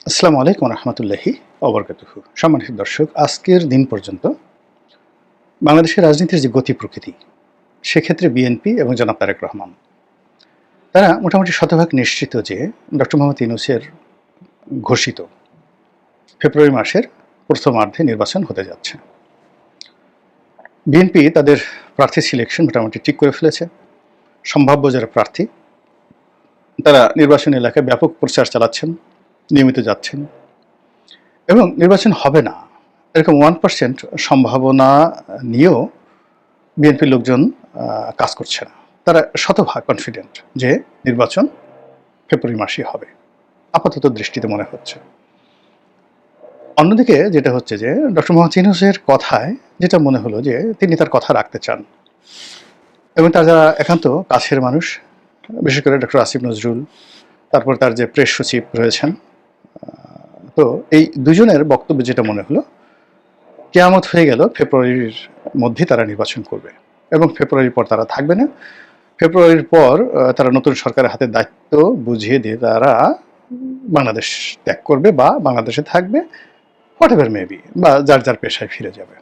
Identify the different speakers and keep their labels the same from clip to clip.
Speaker 1: আসসালামু আলাইকুম রহমতুল্লাহি অবরকাতুহু। সম্মানিত দর্শক, আজকের দিন পর্যন্ত বাংলাদেশের রাজনীতির যে গতি প্রকৃতি, সেক্ষেত্রে বিএনপি এবং জনাব তারেক রহমান তারা মোটামুটি শতভাগ নিশ্চিত যে ডক্টর মোহাম্মদ ইউনূসের ঘোষিত ফেব্রুয়ারি মাসের প্রথমার্ধে নির্বাচন হতে যাচ্ছে। বিএনপি তাদের প্রার্থী সিলেকশন মোটামুটি ঠিক করে ফেলেছে। সম্ভাব্য যারা প্রার্থী তারা নির্বাচনী এলাকায় ব্যাপক প্রচার চালাচ্ছেন, নিয়মিত যাচ্ছেন এবং নির্বাচন হবে না এরকম 1% সম্ভাবনা নিয়েও বিএনপির লোকজন কাজ করছে না। তারা শতভাগ কনফিডেন্ট যে নির্বাচন ফেব্রুয়ারি মাসেই হবে, আপাতত দৃষ্টিতে মনে হচ্ছে। অন্যদিকে যেটা হচ্ছে যে ডক্টর মোহাম্মদ ইউনূসের কথায় যেটা মনে হলো যে তিনি তার কথা রাখতে চান এবং তার যারা একান্ত কাছের মানুষ, বিশেষ করে ডক্টর আসিফ নজরুল, তারপর তার যে প্রেস সচিব রয়েছেন, তো এই দুজনের বক্তব্য যেটা মনে হলো কেয়ামত হয়ে গেল, ফেব্রুয়ারির মধ্যে তারা নির্বাচন করবে এবং ফেব্রুয়ারির পর তারা থাকবে না। ফেব্রুয়ারির পর তারা নতুন সরকারের হাতে দায়িত্ব বুঝিয়ে দিয়ে তারা বাংলাদেশ ত্যাগ করবে বা বাংলাদেশে থাকবে, হোয়াট এভার মেবি, বা যার যার পেশায় ফিরে যাবে।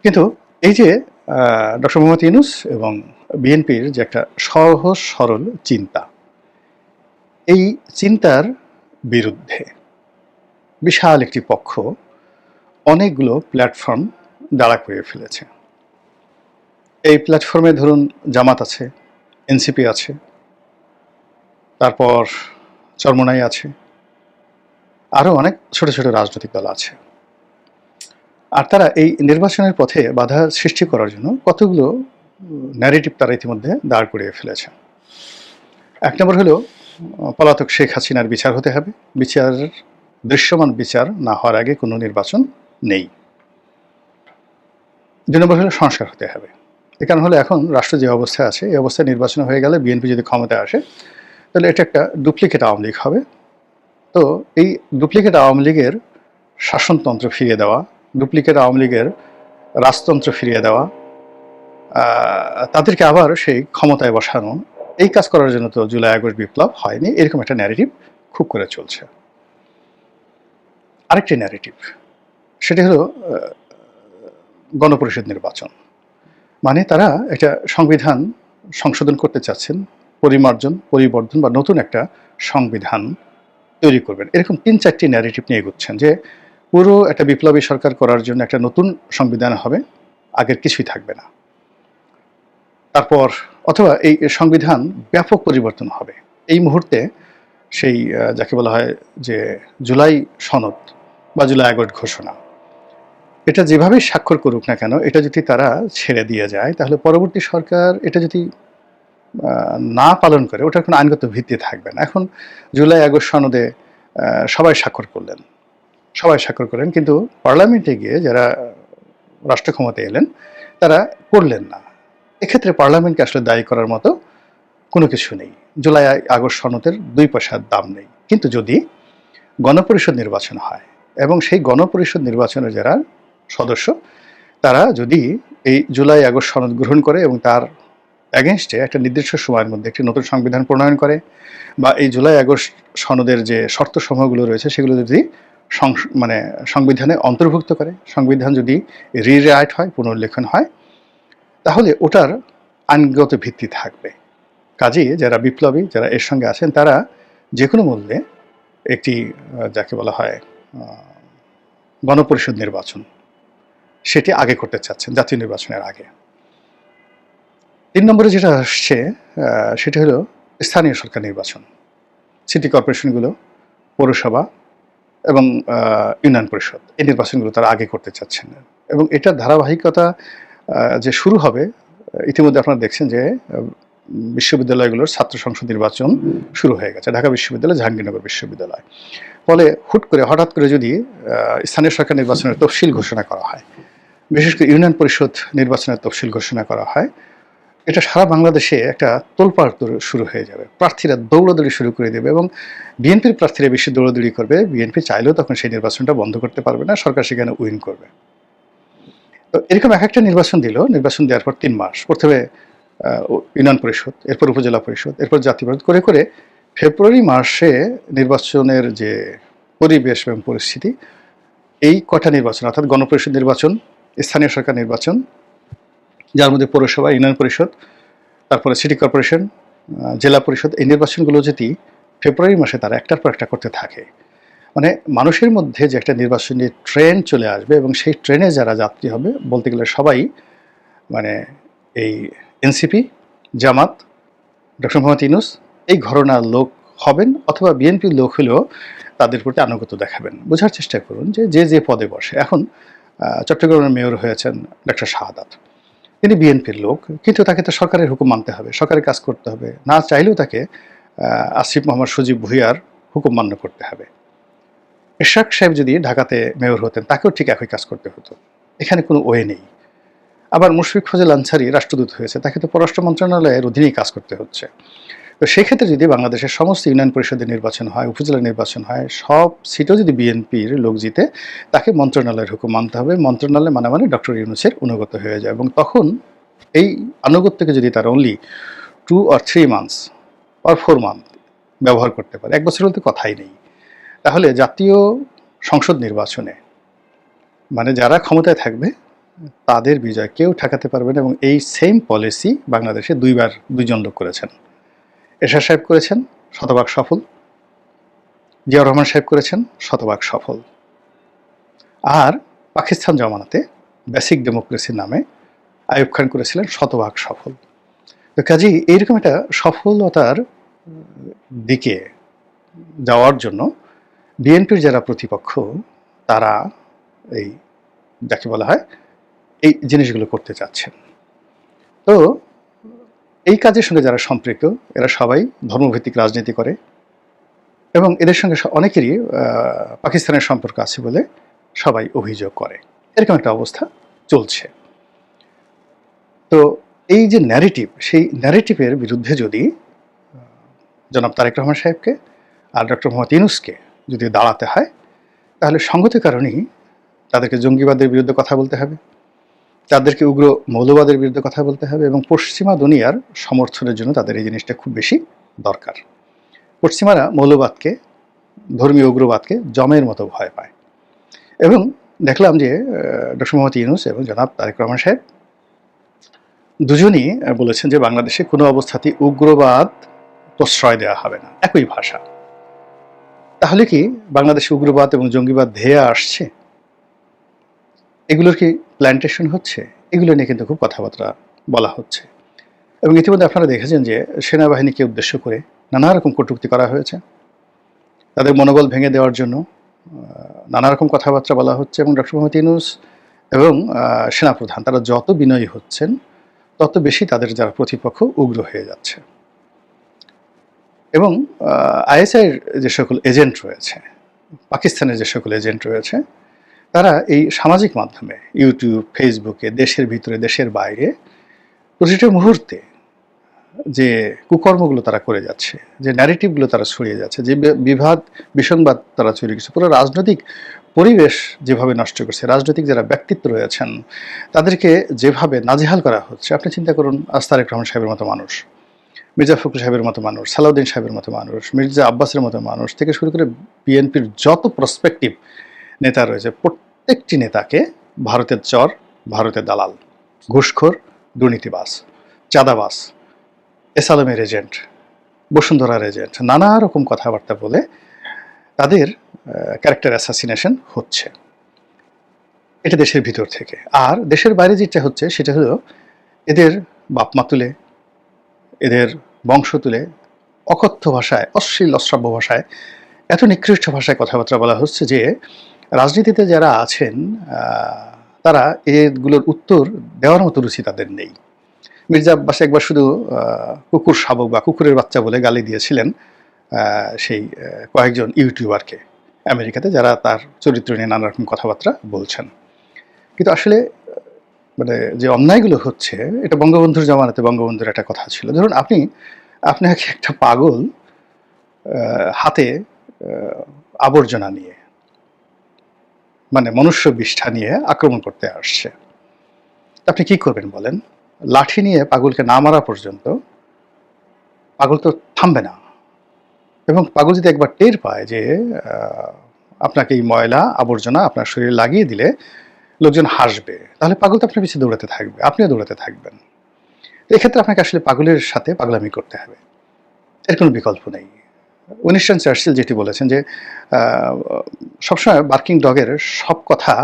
Speaker 1: কিন্তু এই যে ডক্টর মোহাম্মদ ইউনূস এবং বিএনপির যে একটা সহজ সরল চিন্তা, এই চিন্তার বিরুদ্ধে বিশাল একটি পক্ষ অনেকগুলো প্ল্যাটফর্ম দাঁড়া করিয়ে ফেলেছে। এই প্ল্যাটফর্মে ধরুন জামাত আছে, এনসিপি আছে, তারপর চরমোনাই আছে, আরও অনেক ছোট ছোট রাজনৈতিক দল আছে। আর তারা এই নির্বাচনের পথে বাধা সৃষ্টি করার জন্য কতগুলো ন্যারেটিভ তারা ইতিমধ্যে দাঁড় করিয়ে ফেলেছে। এক নম্বর হলো পলাতক শেখ হাসিনার বিচার হতে হবে, বিচার দৃশ্যমান বিচার না হওয়ার আগে কোনো নির্বাচন নেই। 2 নম্বর হলো সংস্কার হতে হবে। এ কারণ হলো এখন রাষ্ট্র যে অবস্থায় আছে, এই অবস্থায় নির্বাচন হয়ে গেলে বিএনপি যদি ক্ষমতায় আসে তাহলে এটা একটা ডুপ্লিকেট আওয়ামী লীগ হবে। তো এই ডুপ্লিকেট আওয়ামী লীগের শাসনতন্ত্র ফিরিয়ে দেওয়া, ডুপ্লিকেট আওয়ামী লীগের রাজতন্ত্র ফিরিয়ে দেওয়া, তাদেরকে আবার সেই ক্ষমতায় বসানো, এই কাজ করার জন্য তো জুলাই আগস্ট বিপ্লব হয়নি, এরকম একটা ন্যারেটিভ খুব করে চলছে। আরেকটি ন্যারেটিভ, সেটা হলো গণপরিষদ নির্বাচন। মানে তারা একটা সংবিধান সংশোধন করতে চাচ্ছেন, পরিবর্ধন বা নতুন একটা সংবিধান তৈরি করবেন। এরকম 3-4টি ন্যারেটিভ নিয়ে এগোচ্ছেন যে পুরো একটা বিপ্লবী সরকার করার জন্য একটা নতুন সংবিধান হবে, আগের কিছুই থাকবে না। তারপর অথবা এই সংবিধান ব্যাপক পরিবর্তন হবে। এই মুহূর্তে সেই যাকে বলা হয় যে জুলাই সনদ বা জুলাই আগস্ট ঘোষণা, এটা যেভাবেই স্বাক্ষর করুক না কেন, এটা যদি তারা ছেড়ে দিয়ে যায় তাহলে পরবর্তী সরকার এটা যদি না পালন করে, ওটার কোনো আইনগত ভিত্তি থাকবে না। এখন জুলাই আগস্ট সনদে সবাই স্বাক্ষর করলেন, কিন্তু পার্লামেন্টে গিয়ে যারা রাষ্ট্র ক্ষমতায় এলেন তারা করলেন না। এক্ষেত্রে পার্লামেন্টকে আসলে দায়ী করার মতো কোনো কিছু নেই। জুলাই আগস্ট সনদের 2 পয়সার দাম নেই। কিন্তু যদি গণপরিষদ নির্বাচন হয় এবং সেই গণপরিষদ নির্বাচনের যারা সদস্য তারা যদি এই জুলাই আগস্ট সনদ গ্রহণ করে এবং তার অ্যাগেনস্টে একটা নির্দিষ্ট সময়ের মধ্যে একটি নতুন সংবিধান প্রণয়ন করে, বা এই জুলাই আগস্ট সনদের যে শর্ত সমূহগুলো রয়েছে সেগুলো যদি সংবিধানে অন্তর্ভুক্ত করে, সংবিধান যদি রিরাইট হয়, পুনর্লেখন হয়, তাহলে ওটার আইনগত ভিত্তি থাকবে। কাজেই যারা বিপ্লবী, যারা এর সঙ্গে আছেন, তারা যে কোনো মূল্যে একটি যাকে বলা হয় গণপরিষদ নির্বাচন, সেটি আগে করতে চাচ্ছেন, জাতীয় নির্বাচনের আগে। 3 নম্বরে যেটা আসছে সেটা হলো স্থানীয় সরকার নির্বাচন, সিটি কর্পোরেশনগুলো, পৌরসভা এবং ইউনিয়ন পরিষদ, এই নির্বাচনগুলো তারা আগে করতে চাচ্ছেন। এবং এটার ধারাবাহিকতা যে শুরু হবে, ইতিমধ্যে আপনারা দেখছেন যে বিশ্ববিদ্যালয়গুলোর ছাত্র সংসদ নির্বাচন শুরু হয়ে গেছে, ঢাকা বিশ্ববিদ্যালয়, জাহাঙ্গীরনগর বিশ্ববিদ্যালয়। ফলে হঠাৎ করে যদি স্থানীয় সরকার নির্বাচনের তফসিল ঘোষণা করা হয়, বিশেষ করে ইউনিয়ন পরিষদ নির্বাচনের তফসিল ঘোষণা করা হয়, এটা সারা বাংলাদেশে একটা তোলপাড় শুরু হয়ে যাবে। প্রার্থীরা দৌড়াদৌড়ি শুরু করে দেবে এবং বিএনপির প্রার্থীরা বেশি দৌড়াদৌড়ি করবে। বিএনপি চাইলেও তখন সেই নির্বাচনটা বন্ধ করতে পারবে না, সরকার সেখানে উইন করবে। তো এরকম এক একটা নির্বাচন নির্বাচন দেওয়ার পর 3 মাস, প্রথমে ইউনিয়ন পরিষদ, এরপর উপজেলা পরিষদ, এরপর জাতীয় পরিষদ করে ফেব্রুয়ারি মাসে নির্বাচনের যে পরিবেশ এবং পরিস্থিতি, এই কটা নির্বাচন অর্থাৎ গণপরিষদ নির্বাচন, স্থানীয় সরকার নির্বাচন, যার মধ্যে পৌরসভা, ইউনিয়ন পরিষদ, তারপরে সিটি কর্পোরেশন, জেলা পরিষদ, এই নির্বাচনগুলো যদি ফেব্রুয়ারি মাসে তারা একটার পর একটা করতে থাকে, মানে মানুষের মধ্যে যে একটা নির্বাচনী ট্রেন চলে আসবে এবং সেই ট্রেনে যারা যাত্রী হবে বলতে গেলে সবাই মানে এই এনসিপি, জামাত, ডক্টর মোহাম্মদ ইউনূস এই ঘরানার লোক হবেন, অথবা বিএনপির লোক হলেও তাদের প্রতি আনুগত্য দেখাবেন। বোঝার চেষ্টা করুন যে যে যে পদে বসে, এখন চট্টগ্রামের মেয়র হয়েছেন ডক্টর শাহাদাত, তিনি বিএনপির লোক, কিন্তু তাকে তো সরকারের হুকুম মানতে হবে, সরকারের কাজ করতে হবে, না চাইলেও তাকে আসিফ মোহাম্মদ সজীব ভুঁইয়ার হুকুম মান্য করতে হবে। ইশরাক সাহেব যদি ঢাকাতে মেয়র হতেন, তাকেও ঠিক একই কাজ করতে হতো, এখানে কোনো ওয়ে নেই। আবার মুশফিক ফজল আনসারী রাষ্ট্রদূত হয়েছে, তাকে তো পররাষ্ট্র মন্ত্রণালয়ের অধীনেই কাজ করতে হচ্ছে। তো সেক্ষেত্রে যদি বাংলাদেশের সমস্ত ইউনিয়ন পরিষদের নির্বাচন হয়, উপজেলা নির্বাচন হয়, সব সিটও যদি বিএনপির লোক জিতে, তাকে মন্ত্রণালয়ের হুকুম মানতে হবে। মন্ত্রণালয় মানে ডক্টর ইউনূসের অনুগত হয়ে যায়, এবং তখন এই আনুগত্যকে যদি তারা only 2 or 3 months or 4 months ব্যবহার করতে পারে, 1 বছর বলতে কথাই নেই, তাহলে জাতীয় সংসদ নির্বাচনে মানে যারা ক্ষমতায় থাকবে তাদের বিজয় কেউ ঠেকাতে পারবে না। এবং এই সেম পলিসি বাংলাদেশে 2বার 2জন লোক করেছেন। এরশাদ সাহেব করেছেন, শতভাগ সফল। জিয়াউর রহমান সাহেব করেছেন, শতভাগ সফল। আর পাকিস্তান জমানাতে বেসিক ডেমোক্রেসির নামে আইয়ুব খান করেছিলেন, শতভাগ সফল। তো কাজেই এইরকম একটা সফলতার দিকে যাওয়ার জন্য বিএনপির যারা প্রতিপক্ষ, তারা এই যাকে বলা হয় এই জিনিসগুলো করতে চাচ্ছেন। তো এই কাজের সঙ্গে যারা সম্পৃক্ত, এরা সবাই ধর্মভিত্তিক রাজনীতি করে, এবং এদের সঙ্গে অনেকেরই পাকিস্তানের সম্পর্ক আছে বলে সবাই অভিযোগ করে। এরকম একটা অবস্থা চলছে। তো এই যে ন্যারেটিভ, সেই ন্যারেটিভের বিরুদ্ধে যদি জনাব তারেক রহমান সাহেবকে আর ডক্টর মোহাম্মদ ইউনূসকে যদি দাঁড়াতে হয়, তাহলে সঙ্গত কারণেই তাদেরকে জঙ্গিবাদের বিরুদ্ধে কথা বলতে হবে, তাদেরকে উগ্র মৌলবাদের বিরুদ্ধে কথা বলতে হবে, এবং পশ্চিমা দুনিয়ার সমর্থনের জন্য তাদের এই জিনিসটা খুব বেশি দরকার। পশ্চিমারা মৌলবাদকে, ধর্মীয় উগ্রবাদকে জমের মতো ভয় পায়। এবং দেখলাম যে ডক্টর মোহাম্মদ ইউনূস এবং জনাব তারেক রহমান সাহেব দুজনই বলেছেন যে বাংলাদেশে কোনো অবস্থাতেই উগ্রবাদ প্রশ্রয় দেওয়া হবে না, একই ভাষা। তাহলে কি বাংলাদেশে উগ্রবাদ এবং জঙ্গিবাদ ধেয়ে আসছে? এগুলোর কি প্ল্যান্টেশন হচ্ছে? এগুলো নিয়ে কিন্তু খুব কথাবার্তা বলা হচ্ছে। এবং ইতিমধ্যে আপনারা দেখেছেন যে সেনাবাহিনীকে উদ্দেশ্য করে নানা রকম কটূক্তি করা হয়েছে, তাদের মনোবল ভেঙে দেওয়ার জন্য নানা রকম কথাবার্তা বলা হচ্ছে। এবং ডক্টর মোহাম্মদ ইউনূস এবং সেনাপ্রধান তারা যত বিনয়ী হচ্ছেন, তত বেশি তাদের যারা প্রতিপক্ষ উগ্র হয়ে যাচ্ছে। এবং আইএসআইয়ের যে সকল এজেন্ট রয়েছে, পাকিস্তানের যে সকল এজেন্ট রয়েছে, তারা এই সামাজিক মাধ্যমে, ইউটিউব, ফেসবুকে, দেশের ভিতরে দেশের বাইরে প্রতিটা মুহূর্তে যে কুকর্মগুলো তারা করে যাচ্ছে, যে ন্যারেটিভগুলো তারা ছড়িয়ে যাচ্ছে, যে বিবাদ বিসংবাদ তারা ছড়িয়ে গেছে, পুরো রাজনৈতিক পরিবেশ যেভাবে নষ্ট করছে, রাজনৈতিক যারা ব্যক্তিত্ব রয়েছেন তাদেরকে যেভাবে নাজেহাল করা হচ্ছে, আপনি চিন্তা করুন, তারেক রহমান সাহেবের মতো মানুষ, মির্জা ফখরুল সাহেবের মতো মানুষ, সালাউদ্দিন সাহেবের মতো মানুষ, মির্জা আব্বাসের মতো মানুষ থেকে শুরু করে বিএনপির যত প্রসপেক্টিভ নেতা রয়েছে, প্রত্যেকটি নেতাকে ভারতের চর, ভারতের দালাল, ঘুষখোর, দুর্নীতিবাজ, চাঁদাবাজ, এসালামের এজেন্ট, বসুন্ধরার এজেন্ট, নানা রকম কথাবার্তা বলে তাদের ক্যারেক্টার অ্যাসাসিনেশন হচ্ছে। এটা দেশের ভিতর থেকে। আর দেশের বাইরে যেটা হচ্ছে সেটা হলো এদের বাপমা তুলে, এদের বংশ তুলে অকথ্য ভাষায়, অশ্লীল অশ্রাব্য ভাষায়, এত নিকৃষ্ট ভাষায় কথাবার্তা বলা হচ্ছে যে রাজনীতিতে যারা আছেন তারা এগুলোর উত্তর দেওয়ার মতো রুচি তাদের নেই। মির্জা আব্বাস একবার শুধু কুকুর শাবক বা কুকুরের বাচ্চা বলে গালি দিয়েছিলেন সেই কয়েকজন ইউটিউবারকে আমেরিকাতে, যারা তার চরিত্র নিয়ে নানা রকম কথাবার্তা বলছেন। কিন্তু আসলে মানে যে অন্যায়গুলো হচ্ছে, এটা বঙ্গবন্ধুর জামানাতে বঙ্গবন্ধুর একটা কথা ছিল। ধরুন আপনাকে একটা পাগল হাতে আবর্জনা নিয়ে, মানে মনুষ্য বিষ্ঠা নিয়ে আক্রমণ করতে আসছে, আপনি কি করবেন বলেন? লাঠি নিয়ে পাগলকে না মারা পর্যন্ত পাগল তো থামবে না, এবং পাগল যদি একবার টের পায় যে আপনাকে এই ময়লা আবর্জনা আপনার শরীরে লাগিয়ে দিলে লোকজন হাসবে, তাহলে পাগল তো আপনার পিছনে দৌড়াতে থাকবে, আপনিও দৌড়াতে থাকবেন। এক্ষেত্রে আপনাকে আসলে পাগলের সাথে পাগলামি করতে হবে, এর কোনো বিকল্প নেই। উইনস্টন চার্চিল যেটি বলেছেন যে সবসময় বার্কিং ডগের সব কথা,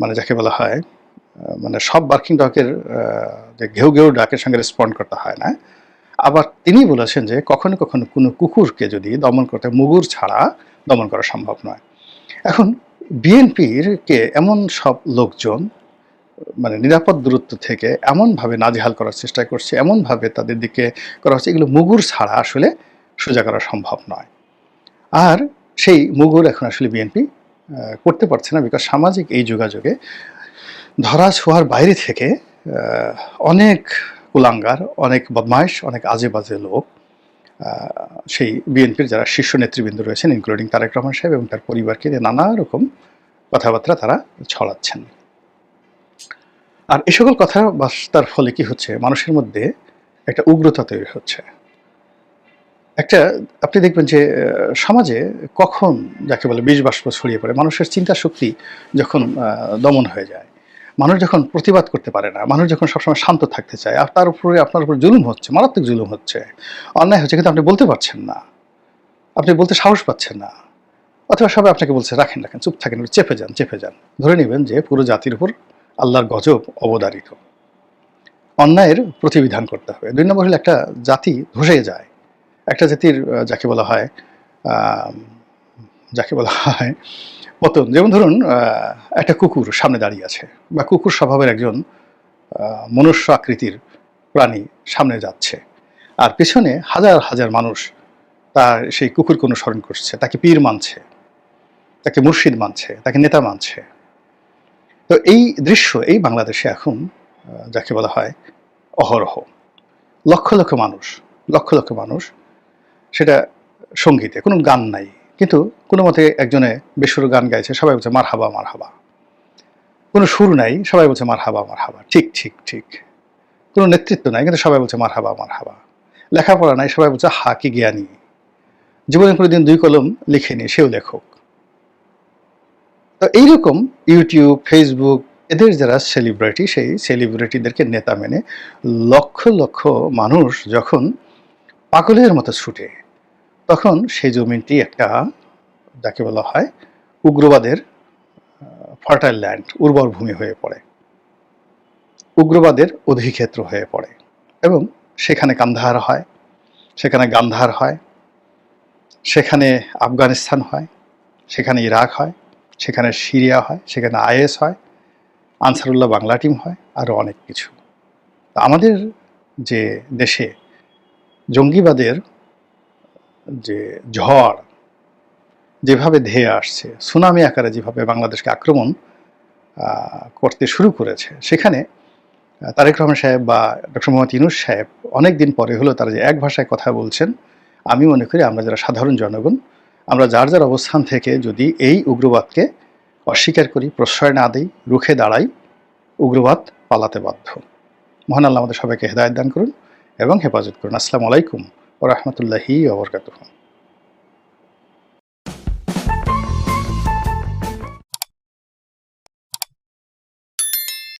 Speaker 1: মানে যাকে বলা হয় মানে সব বার্কিং ডগের যে ঘেউ ঘেউ ডাকের সঙ্গে রেসপন্ড করতে হয় না। আবার তিনি বলেছেন যে কখনো কখনো কোনো কুকুরকে যদি দমন করতে মুগুর ছাড়া দমন করা সম্ভব নয়। এখন বিএনপির কে এমন সব লোকজন মানে নিরাপদ দূরত্ব থেকে এমনভাবে নাজেহাল করার চেষ্টা করছে, এমনভাবে তাদের দিকে করা হচ্ছে, এগুলো মুগুর ছাড়া আসলে সোজা করা সম্ভব নয়। আর সেই মুগুর এখন আসলে বিএনপি করতে পারছে না, বিকজ সামাজিক এই যোগাযোগে ধরা ছোঁয়ার বাইরে থেকে অনেক কুলাঙ্গার, অনেক বদমাইশ, অনেক আজে বাজে লোক সেই বিএনপির যারা শীর্ষ নেতৃবৃন্দ রয়েছেন, ইনক্লুডিং তারেক রহমান সাহেব এবং তার পরিবারকে নিয়ে নানা রকম কথাবার্তা তারা ছড়াচ্ছেন। আর এই সকল কথাবার্তার ফলে কি হচ্ছে, মানুষের মধ্যে একটা উগ্রতা তৈরি হচ্ছে। একটা আপনি দেখবেন যে সমাজে কখন যাকে বলে বিষ বাষ্প ছড়িয়ে পড়ে, মানুষের চিন্তা শক্তি যখন দমন হয়ে যায়, মানুষ যখন প্রতিবাদ করতে পারে না, মানুষ যখন সবসময় শান্ত থাকতে চায়, আর তার উপরে আপনার উপর জুলুম হচ্ছে, মারাত্মক জুলুম হচ্ছে, অন্যায় হচ্ছে, কিন্তু আপনি বলতে পারছেন না, আপনি বলতে সাহস পাচ্ছেন না, অথবা সবাই আপনাকে বলছে রাখেন রাখেন, চুপ থাকেন, চেপে যান চেপে যান, ধরে নেবেন যে পুরো জাতির উপর আল্লাহর গজব অবধারিত, অন্যায়ের প্রতিবিধান করতে হবে। ২ নম্বর হলে একটা জাতি ধসে যায়, একটা জাতির যাকে বলা হয় পতন। যেমন ধরুন একটা কুকুর সামনে দাঁড়িয়ে আছে, বা কুকুর স্বভাবের একজন মনুষ্য আকৃতির প্রাণী সামনে যাচ্ছে, আর পেছনে হাজার হাজার মানুষ তার সেই কুকুরকে অনুসরণ করছে, তাকে পীর মানছে, তাকে মুর্শিদ মানছে, তাকে নেতা মানছে। তো এই দৃশ্য এই বাংলাদেশে এখন যাকে বলা হয় অহরহ, লক্ষ লক্ষ মানুষ, লক্ষ লক্ষ মানুষ, সেটা সঙ্গীতে কোনো গান নাই, কিন্তু কোনো মতে একজনে বেসুর গান গাইছে, সবাই বলছে মার হাবা মার হাবা, কোনো সুর নাই, সবাই বলছে মার হাবা মার হাবা, ঠিক ঠিক ঠিক, কোনো নেতৃত্ব নাই, কিন্তু সবাই বলছে মার হাবা মার হাবা, লেখাপড়া নাই, সবাই বলছে হা কি জ্ঞানী, জীবনে কোনোদিন 2 কলম লিখেনি, সেও লেখক। তো এইরকম ইউটিউব, ফেসবুক, এদের যারা সেলিব্রিটি, সেই সেলিব্রিটিদেরকে নেতা মেনে লক্ষ লক্ষ মানুষ যখন পাগলের মতো ছুটে, তখন সেই জমিনটি একটা যাকে বলা হয় উগ্রবাদের ফার্টাইল ল্যান্ড, উর্বর ভূমি হয়ে পড়ে, উগ্রবাদের অধিক্ষেত্র হয়ে পড়ে, এবং সেখানে কান্দাহার হয়, সেখানে গান্ধার হয়, সেখানে আফগানিস্তান হয়, সেখানে ইরাক হয়, সেখানে সিরিয়া হয়, সেখানে আইএস হয়, আনসারুল্লাহ বাংলা টিম হয়, আরও অনেক কিছু। আমাদের যে দেশে জঙ্গিবাদের যে ঝড় যেভাবে ধেয়ে আসছে, সুনামি আকারে যেভাবে বাংলাদেশকে আক্রমণ করতে শুরু করেছে, সেখানে তারেক রহমান সাহেব বা ডক্টর মোহাম্মদ ইউনূস সাহেব অনেক দিন পরে হলেও তারা যে এক ভাষায় কথা বলছেন, আমি মনে করি আমরা যারা সাধারণ জনগণ, আমরা যার যার অবস্থান থেকে যদি এই উগ্রবাদকে অস্বীকার করি, প্রশ্রয় না দিই, রুখে দাঁড়াই, উগ্রবাদ পালাতে বাধ্য। মহান আল্লাহ আমাদের সবাইকে হেদায়েত দান করুন এবং হেফাজত করুন। আসসালামু আলাইকুম ওয়া রাহমাতুল্লাহি ওয়া বারাকাতুহু।